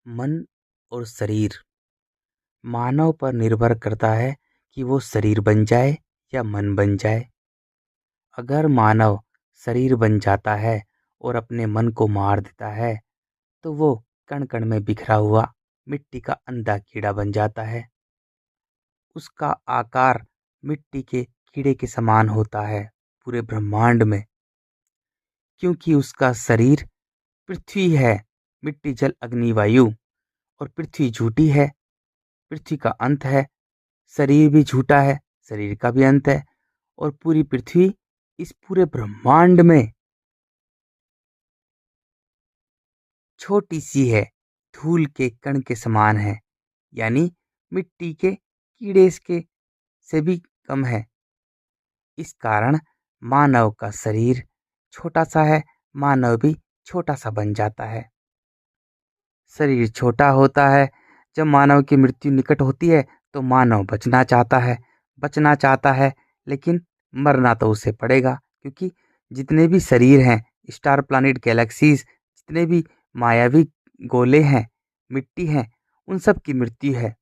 मन और शरीर मानव पर निर्भर करता है कि वो शरीर बन जाए या मन बन जाए। अगर मानव शरीर बन जाता है और अपने मन को मार देता है तो वो कण कण में बिखरा हुआ मिट्टी का अंधा कीड़ा बन जाता है। उसका आकार मिट्टी के कीड़े के समान होता है पूरे ब्रह्मांड में, क्योंकि उसका शरीर पृथ्वी है। मिट्टी जल अग्नि वायु और पृथ्वी झूठी है। पृथ्वी का अंत है। शरीर भी झूठा है, शरीर का भी अंत है। और पूरी पृथ्वी इस पूरे ब्रह्मांड में छोटी सी है, धूल के कण के समान है, यानी मिट्टी के कीड़े के से भी कम है। इस कारण मानव का शरीर छोटा सा है, मानव भी छोटा सा बन जाता है। शरीर छोटा होता है। जब मानव की मृत्यु निकट होती है तो मानव बचना चाहता है, लेकिन मरना तो उसे पड़ेगा, क्योंकि जितने भी शरीर हैं, स्टार प्लैनेट गैलेक्सीज, जितने भी मायावी गोले हैं, मिट्टी हैं, उन सब की मृत्यु है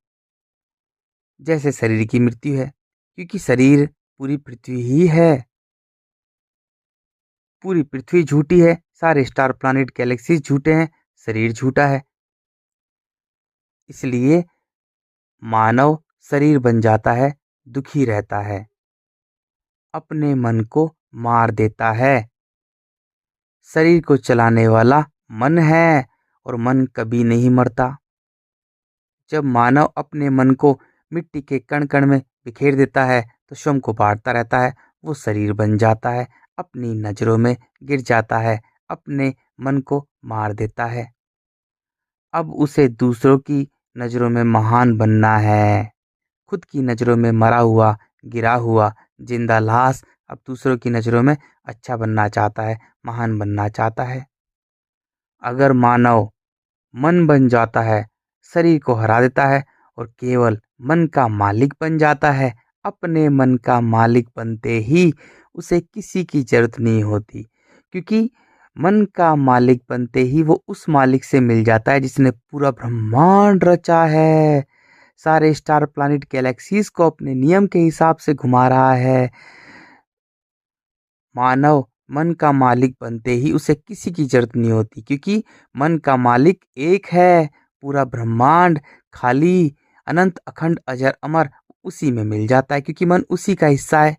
जैसे शरीर की मृत्यु है, क्योंकि शरीर पूरी पृथ्वी ही है। पूरी पृथ्वी झूठी है, सारे स्टार प्लैनेट गैलेक्सीज झूठे हैं, शरीर झूठा है। इसलिए मानव शरीर बन जाता है, दुखी रहता है, अपने मन को मार देता है। शरीर को चलाने वाला मन है और मन कभी नहीं मरता। जब मानव अपने मन को मिट्टी के कण कण में बिखेर देता है तो स्वयं को बांटता रहता है। वो शरीर बन जाता है, अपनी नजरों में गिर जाता है, अपने मन को मार देता है। अब उसे दूसरों की नजरों में महान बनना है। खुद की नज़रों में मरा हुआ, गिरा हुआ, जिंदा लाश अब दूसरों की नज़रों में अच्छा बनना चाहता है, महान बनना चाहता है। अगर मानव मन बन जाता है, शरीर को हरा देता है और केवल मन का मालिक बन जाता है, अपने मन का मालिक बनते ही उसे किसी की जरूरत नहीं होती, क्योंकि मन का मालिक बनते ही वो उस मालिक से मिल जाता है जिसने पूरा ब्रह्मांड रचा है, सारे स्टार प्लैनेट गैलेक्सीज को अपने नियम के हिसाब से घुमा रहा है। मानव मन का मालिक बनते ही उसे किसी की जरूरत नहीं होती, क्योंकि मन का मालिक एक है। पूरा ब्रह्मांड खाली, अनंत, अखंड, अजर, अमर उसी में मिल जाता है, क्योंकि मन उसी का हिस्सा है।